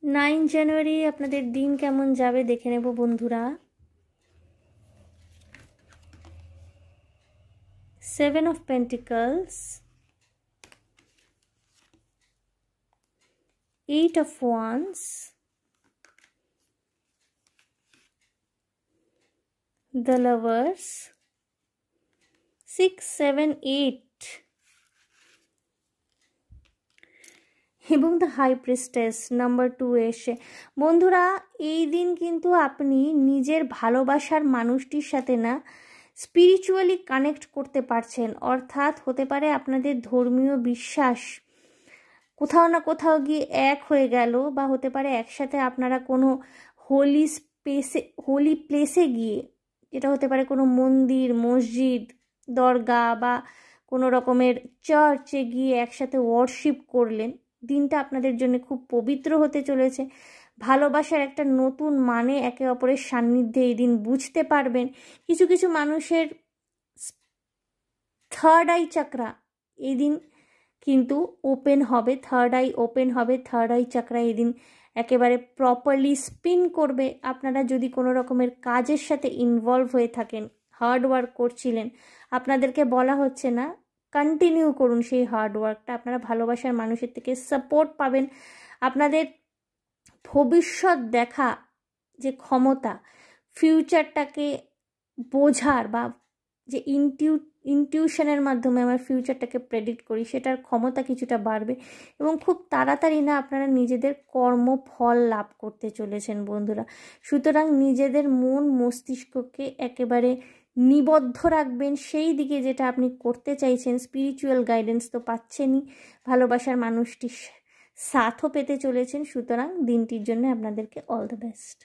9 জানুয়ারি আপনাদের দিন কেমন যাবে দেখে নেব বন্ধুরা। 7 of Pentacles, 8 of Wands, the Lovers, 6, 7, 8 এবং দ্য হাই প্রিস্টেস নাম্বার 2 এসে। বন্ধুরা, এই দিন কিন্তু আপনি নিজের ভালোবাসার মানুষটির সাথে না স্পিরিচুয়ালি কানেক্ট করতে পারছেন, অর্থাৎ হতে পারে আপনাদের ধর্মীয় বিশ্বাস কোথাও না কোথাও গিয়ে এক হয়ে গেল, বা হতে পারে একসাথে আপনারা কোনো হোলি প্লেসে গিয়ে, যেটা হতে পারে কোনো মন্দির, মসজিদ, দরগা বা কোনো রকমের চার্চে গিয়ে একসাথে ওয়ার্শিপ করলেন। দিনটা আপনাদের জন্য খুব পবিত্র হতে চলেছে। ভালোবাসার একটা নতুন মানে একে অপরের সান্নিধ্যে এই দিন বুঝতে পারবেন। কিছু কিছু মানুষের থার্ড আই চাকরা এই দিন কিন্তু ওপেন হবে, থার্ড আই ওপেন হবে, থার্ড আই চাকরা এই দিন একেবারে প্রপারলি স্পিন করবে। আপনারা যদি কোনো রকমের কাজের সাথে ইনভলভ হয়ে থাকেন, হার্ড ওয়ার্ক করছিলেন, আপনাদেরকে বলা হচ্ছে না, কন্টিনিউ করুন সেই হার্ড ওয়ার্কটা। আপনারা ভালোবাসার মানুষের থেকে সাপোর্ট পাবেন। আপনাদের ভবিষ্যৎ দেখা যে ক্ষমতা, ফিউচারটাকে বোঝার বা যে ইনটিউশনের মাধ্যমে আমরা ফিউচারটাকে প্রেডিক্ট করি, সেটার ক্ষমতা কিছুটা বাড়বে এবং খুব তাড়াতাড়ি না আপনারা নিজেদের কর্মফল লাভ করতে চলেছেন বন্ধুরা। সুতরাং নিজেদের মন মস্তিষ্ককে একেবারে নিবদ্ধ রাখবেন সেই দিকে যেটা আপনি করতে চাইছেন। স্পিরিচুয়াল গাইডেন্স তো পাচ্ছেনই, ভালোবাসার মানুষটির সাথও পেতে চলেছেন। সুতরাং দিনটির জন্য আপনাদেরকে অল দ্য বেস্ট।